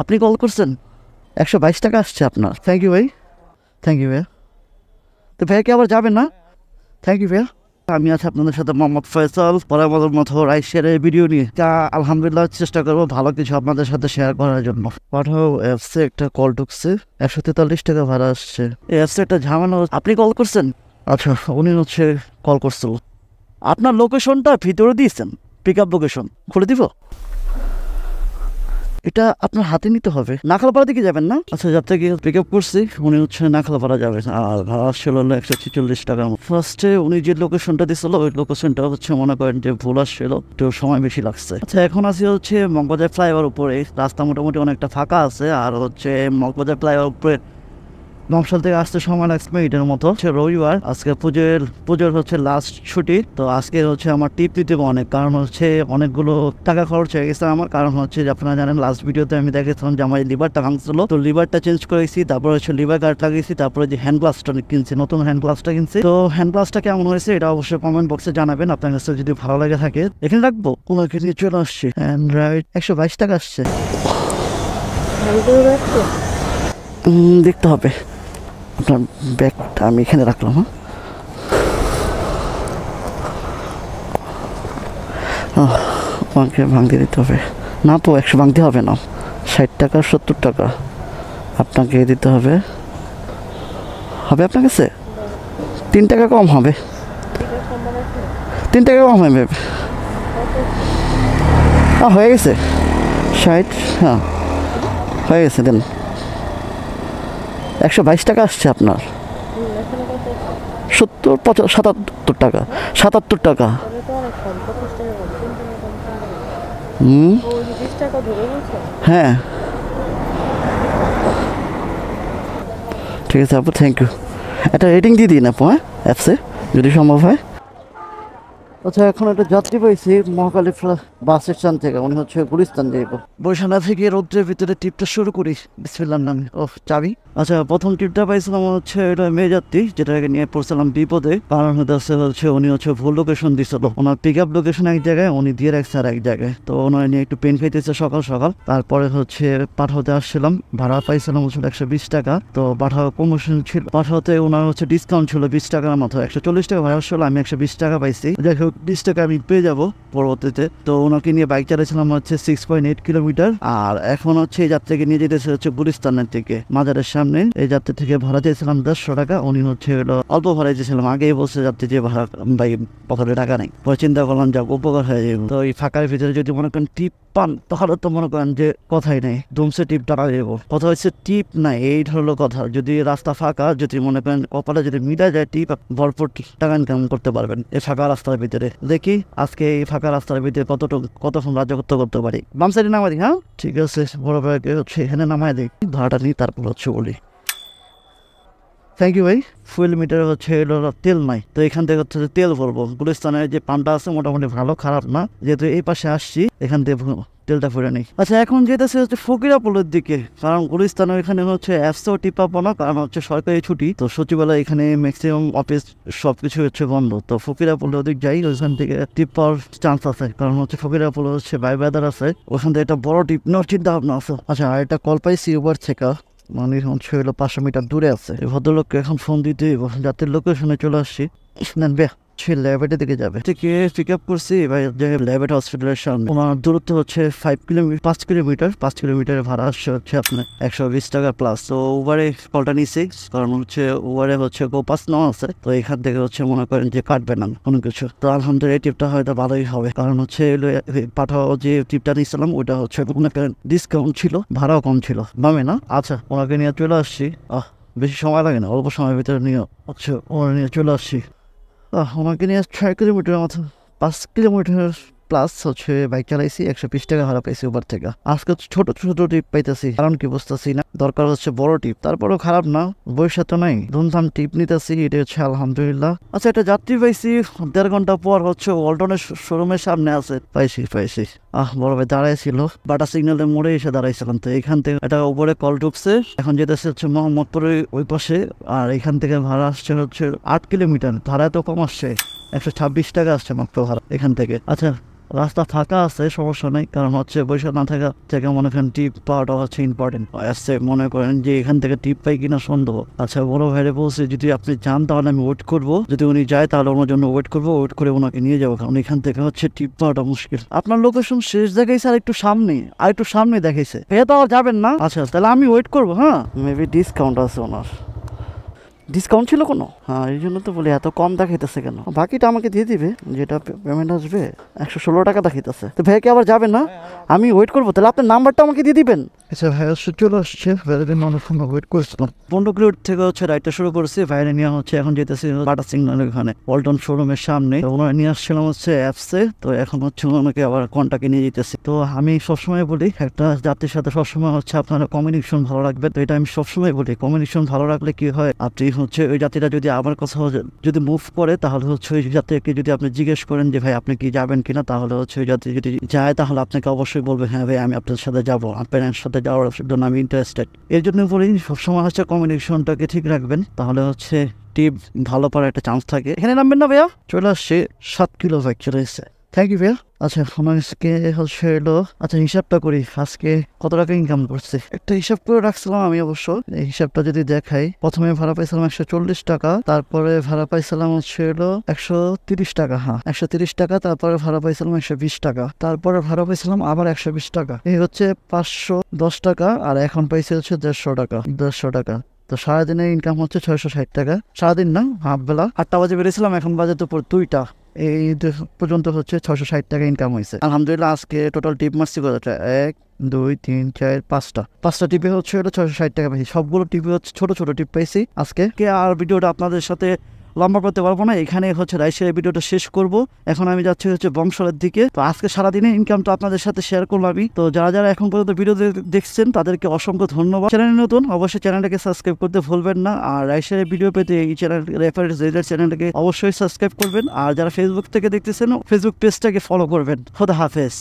আপনি কল করছেন? 122 টাকা আসছে আপনার। থ্যাংক ইউ ভাই, থ্যাংক ইউ ভাইয়া। তো ভাইয়া কি আবার যাবেন না? থ্যাংক ইউ ভাইয়া। আমি আছি আপনাদের সাথে মোহাম্মদ ফয়সাল, পরামর্শের মতো রাইড শেয়ারের ভিডিও নিয়ে। আলহামদুলিল্লাহ চেষ্টা করবো ভালো কিছু আপনাদের সাথে শেয়ার করার জন্য। পাঠাও অ্যাপসে একটা কল ঢুকছে, 143 টাকা ভাড়া আসছে। এই অ্যাপসে একটা ঝামেলা। আপনি কল করছেন? আচ্ছা, উনি হচ্ছে কল করছিল। আপনার লোকেশনটা ভিতরে দিয়েছেন, পিক আপ লোকেশন খুলে দিব? এটা আপনার হাতে নিতে হবে। নাখালপাড়া দিকে যাবেন না? আচ্ছা, যার থেকে পিক আপ করছি উনি হচ্ছে নাখালপাড়া যাবেন, আর ভাড়া ছিল 146 টাকা। ফার্স্টে উনি যে লোকেশনটা দিছিল ওই লোকেশনটা হচ্ছে মনে করেন যে ভুল আসছিল, একটু সময় বেশি লাগছে। আচ্ছা, এখন আছি হচ্ছে মগবাজার ফ্লাইওভার উপরে। রাস্তা মোটামুটি অনেকটা ফাঁকা আছে, আর হচ্ছে মগবাজার ফ্লাইওভার উপরে নমশাল থেকে আসতে সময় লাগছে মিনিটের মতো। হচ্ছে রবিবার, আজকে পুজোর হচ্ছে লাস্ট ছুটি। তো আজকে হচ্ছে আমার টিপ দিতে অনেক, কারণ হচ্ছে অনেকগুলো টাকা খরচ হয়ে গেছে আমার। কারণ হচ্ছে যে আপনারা জানেন লাস্ট ভিডিওতে আমি দেখেছিলাম যে আমার লিভারটা ভাঙছিল, তো লিভারটা চেঞ্জ করেছি, তারপর হচ্ছে লিভার গার্ড লাগিয়েছি, তারপরে যে হ্যান্ড গ্লাভসটা কিনছি, নতুন হ্যান্ড গ্লাভসটা কিনছি। তো হ্যান্ড গ্লাভসটা কেমন হয়েছে এটা অবশ্যই কমেন্ট বক্সে জানাবেন আপনার কাছে যদি ভালো লাগে থাকে। এখানে রাখবো, ওনাকে নিয়ে চলে আসছি। হ্যান্ড রাইড 122 টাকা আসছে। দেখতে হবে। আপনার ব্যাগটা আমি এখানে রাখলাম। হ্যাঁ, আমাকে ভাঙতে দিতে হবে না? তো 100 ভাঙতে হবে না, 60 টাকা 70 টাকা আপনাকে দিতে হবে। হবে আপনার কাছে 3 টাকা কম হবে, 3 টাকা কম হবে। হয়ে গেছে 60। হ্যাঁ হয়ে গেছে, দেন। 122 টাকা আসছে আপনার। 77 টাকা, 77 টাকা। হ্যাঁ ঠিক আছে আপু, থ্যাংক ইউ। একটা রেটিং দিয়ে দিন আপু, হ্যাঁ, অ্যাপসে যদি সম্ভব হয়। আচ্ছা, এখন একটা যাত্রী পাইছি মহাকালী বাস স্ট্যান্ড থেকে, উনি হচ্ছে গুলিস্তান যাইব। বৈশাখা থেকে রৌদ্রের ভিতরে টিপটা শুরু করি, বিসমিল্লাহর নামে। চাবি। আচ্ছা, প্রথম টিপটা পাইছিলাম হচ্ছে এটা মেয়ে যাত্রী, যেটাকে নিয়ে পড়ছিলাম বিপদে। কারণ হচ্ছে উনি হচ্ছে ভুল লোকেশন দিছিল, ওনার পিক আপ লোকেশন এক জায়গায়, উনি দিয়ে রাখছে আর এক জায়গায়। তো ওনার নিয়ে একটু পেন খাইতেছে সকাল সকাল। তারপরে হচ্ছে পাঠাতে আসছিলাম, ভাড়া পাইছিলাম হচ্ছে 120 টাকা। তো পাঠাও প্রমোশন ছিল, পাঠাতে ওনার হচ্ছে ডিসকাউন্ট ছিল 20 টাকার মতো। 140 টাকা ভাড়া ছিল, আমি 120 টাকা পাইছি। যাই হোক, 20 টাকা আমি পেয়ে যাবো পরবর্তীতে। তো ওনাকে নিয়ে বাইক চালাইছিলাম হচ্ছে 6.8 কিলোমিটার। আর এখন হচ্ছে এই যাত্রীকে নিয়ে যেতেছে হচ্ছে গুলিস্তানের থেকে, মাজারের সামনে। এই যাত্রী থেকে ভাড়া চেয়েছিলাম 100 টাকা, উনি হচ্ছে অল্প ভাড়া চেয়েছিলাম। আগেই বলছে যাত্রী যে ভাড়া ভাই পকেটে টাকা নেই। পরে চিন্তা করলাম যাক উপকার হয়ে যাবে। তো এই ফাঁকার ভিতরে যদি মনে করেন টিপ পান, তাহলে তো মনে করেন যে কথাই নেই, ধুমসে টিপ টাকা দেবো। কথা হচ্ছে টিপ নাই, এই হলো কথা। যদি রাস্তা ফাঁকা, যদি মনে করেন কপালে যদি মিলা যায়, টিপ ভরপুর টাকা ইনকাম করতে পারবেন এই ফাঁকা রাস্তার ভিতরে। দেখি আজকে এই ফাঁকা রাস্তার ভিতরে কতক্ষণ রাজত্ব করতে পারি। বাম সাইডে নামাই দিই। হ্যাঁ ঠিক আছে, বড় ভাইকে হচ্ছে এখানে নামাই দিই, ভাড়াটা নিই, তারপর হচ্ছে বলি। থ্যাংক ইউ ভাই। ফুয়েল মিটার হচ্ছে তেল নাই, তো এখান থেকে হচ্ছে তেল ভরবো। গুলিস্তানের যে পাম্পটা আছে মোটামুটি ভালো, খারাপ না। যেহেতু এই পাশে আসছি, এখান থেকে তেলটা ফুরে নেই। আচ্ছা, এখন যেতেছে হচ্ছে ফকিরাপুলের দিকে, কারণ গুলিস্তানের এখানে হচ্ছে অ্যাপসও টিপ পাবো না, কারণ হচ্ছে সরকারি ছুটি। তো সচিবালয় এখানে ম্যাক্সিমাম অফিস সবকিছু হচ্ছে বন্ধ। তো ফকিরাপুলের ওদিক যাই, ওইখান থেকে টিপ পাওয়ার চান্স আছে, কারণ হচ্ছে ফকিরাপুলে হচ্ছে বাইবাদার আছে, ওখান থেকে একটা বড় টিপ নেওয়ার চিন্তা ভাবনা আছে। আচ্ছা, আর একটা কল পাইছি উবার থেকে, মানে হচ্ছে 500 মিটার দূরে আছে। এই ভদ্রলোককে এখন ফোন দিতে যাতে লোকেশনে চলে আসছি। নেন বে, সে ল্যাবেটের দিকে যাবে। থেকে পিক আপ করছি ভাই ল্যাবেট হসপিটালের সামনে। ওনার দূরত্ব হচ্ছে 5 কিলোমিটার। 5 কিলোমিটার ভাড়া আসছে হচ্ছে আপনার 120 টাকা প্লাস। তো উবারে কলটা নিচ্ছি, কারণ হচ্ছে উবারে হচ্ছে গোপাস নেওয়া আছে। তো এখান থেকে হচ্ছে মনে করেন যে কাটবে না কোনো কিছু। তো আলহামদুলিল্লাহ এই টিপটা হয়তো ভালোই হবে, কারণ হচ্ছে পাঠাও যে টিপটা নিয়েছিলাম ওইটা হচ্ছে ডিসকাউন্ট ছিল, ভাড়াও কম ছিল, বামে না। আচ্ছা, ওনাকে নিয়ে চলে আসছি। বেশি সময় লাগে না, অল্প সময়ের ভিতরে নিয়ে আচ্ছা ওনার নিয়ে চলে আসছি। ওনাকে নিয়ে 6 কিলোমিটার মতো, 5 কিলোমিটার প্লাস হচ্ছে বাইক চালাইছি। 120 টাকা ভাড়া পাইছি উবার থেকে। আজকে ছোট ছোট টিপ পাইতেছি, কারণ কি বুঝতেছি না, দরকার হচ্ছে বড় টিপ। তারপরেও খারাপ না, বয়সা তো নাই, ধুমধাম টিপ নিতেছি, এটা হচ্ছে আলহামদুলিল্লাহ। আচ্ছা, একটা যাত্রী পাইছি 1.5 ঘন্টা পর, হচ্ছে ওয়ালটনের শোরুমের সামনে আছে। পাইছি বড় ভাই দাঁড়াইছিল, বাটা সিগন্যালের মোড়ে এসে দাঁড়াইছিলাম। তো এখান থেকে একটা উপরে কল ঢুকছে, এখন যেতেছে হচ্ছে মোহাম্মদপুরের ওই পাশে। আর এখান থেকে ভাড়া আসছে হচ্ছে 8 কিলোমিটার, ভাড়া তো কম আসছে, 126 টাকা আসছে মাত্র ভাড়া এখান থেকে। আচ্ছা, রাস্তা ফাঁকা আছে, সমস্যা নেই, কারণ হচ্ছে বৈশাখ না থাকা থেকে মনে করেন টিপ পাওয়াটা হচ্ছে ইম্পর্টেন্ট আসছে। মনে করেন যে এখান থেকে টিপ পাই কিনা সন্দেহ। আচ্ছা বড় ভাইরে বলছে যদি আপনি যান তাহলে আমি ওয়েট করবো, যদি উনি যায় তাহলে ওনার জন্য ওয়েট করবো, ওয়েট করে ওনাকে নিয়ে যাবো, কারণ এখান থেকে হচ্ছে টিপ পাওয়াটা মুশকিল। আপনার লোকেশন শেষ দেখাইছে আর একটু সামনে দেখাইছে, ভাইয়া তো আর যাবেন না? আচ্ছা তাহলে আমি ওয়েট করবো। হ্যাঁ মেবি ডিসকাউন্ট আছে ওনার, ডিসকাউন্ট ছিল কোনো? হ্যাঁ এই জন্য তো বলি এত কম দেখাইতেছে কেন। বাকিটা আমাকে দিয়ে দিবে, যেটা পেমেন্ট আসবে 116 টাকা দেখাইতেছে। তো ভাইয়া কি আবার যাবেন না? আমি ওয়েট করবো, তাহলে আপনার নাম্বারটা আমাকে দিয়ে দিবেন। আচ্ছা ভাইয়া চলে আসছে, ভাইয়াদের অনেকক্ষণ ওয়েট করছিলাম। 15 কিলোমিটার থেকে হচ্ছে রাইডটা শুরু করেছি, ভাইয়া নিয়ে হচ্ছে এখন যেতেছি বাটা সিগন্যালের ওখানে পল্টন শোরুমের সামনে। তো ওনারা নিয়ে আসছিলাম হচ্ছে অ্যাপসে, তো এখন হচ্ছে ওনাকে আবার কন্টাক্টে নিয়ে যেতেছি। তো আমি সবসময় বলি একটা যাত্রীর সাথে সবসময় হচ্ছে আপনার কমিউনিকেশন ভালো রাখবে। তো এটা আমি সবসময় বলি, কমিউনিকেশন ভালো রাখলে কি হয়, আপনি হচ্ছে ওই যাত্রীটা যদি আমার কথা যদি মুভ করে তাহলে হচ্ছে ওই যাত্রীকে যদি আপনি জিজ্ঞেস করেন যে ভাই আপনি কি যাবেন কিনা, তাহলে হচ্ছে ওই যাত্রী যদি যায় তাহলে আপনাকে অবশ্যই বলবে হ্যাঁ ভাই আমি আপনার সাথে যাবো, আপনার সাথে যাওয়ার জন্য আমি ইন্টারেস্টেড। এর জন্য বলি সবসময় হচ্ছে কমিউনিকেশনটাকে ঠিক রাখবেন, তাহলে হচ্ছে টিপ ভালো পাওয়ার একটা চান্স থাকে। এখানে নামবেন না ভাইয়া? চলে আসছে 7 কিলো বাইক চলে এসছে। থ্যাংক ইউ ভাইয়া। আচ্ছা আজকে হচ্ছে এলো, আচ্ছা হিসাবটা করি আজকে কত টাকা ইনকাম করছে। একটা হিসাব করে রাখছিলাম আমি অবশ্য, এই হিসাবটা যদি দেখাই, প্রথমে ভাড়া পাইছিলাম 140 টাকা, তারপরে ভাড়া পাইছিলাম হচ্ছে এলো 130 টাকা, হ্যাঁ 130 টাকা, তারপরে ভাড়া পাইছিলাম 120 টাকা, তারপরে ভাড়া পাইছিলাম আবার 120 টাকা, এই হচ্ছে 510 টাকা, আর এখন পাইছে হচ্ছে 150 টাকা। 150 টাকা, তো সারাদিনের ইনকাম হচ্ছে 660 টাকা। সারাদিন না, হাফ বেলা 8টা বাজে বেরিয়েছিলাম, এখন বাজে দুপুর 2টা, এই পর্যন্ত হচ্ছে 660 টাকা ইনকাম হয়েছে আলহামদুলিল্লাহ। আজকে টোটাল টিপ মারছি কতটা, 1 2 3 4 5টা টিপে হচ্ছে 660 টাকা পাইছি। সবগুলো টিপে হচ্ছে ছোট ছোট টিপ পাইছি আজকে। আর ভিডিওটা আপনাদের সাথে লম্বা করতে পারবো না, এখানে হচ্ছে রাইসের ভিডিওটা শেষ করব। এখন আমি যাচ্ছি হচ্ছে বংশালের দিকে। তো আজকে সারাদিনের ইনকামটা আপনাদের সাথে শেয়ার করলাম আমি। তো যারা এখন পর্যন্ত ভিডিও দেখছেন তাদেরকে অসংখ্য ধন্যবাদ। চ্যানেল নতুন অবশ্যই চ্যানেলটাকে সাবস্ক্রাইব করতে ভুলবেন না, আর রাইসের ভিডিও পেতে এই চ্যানেল রেফারেন্স চ্যানেলটাকে অবশ্যই সাবস্ক্রাইব করবেন, আর যারা ফেসবুক থেকে দেখতেছেন ফেসবুক পেজটাকে ফলো করবেন। খোদা হাফেজ।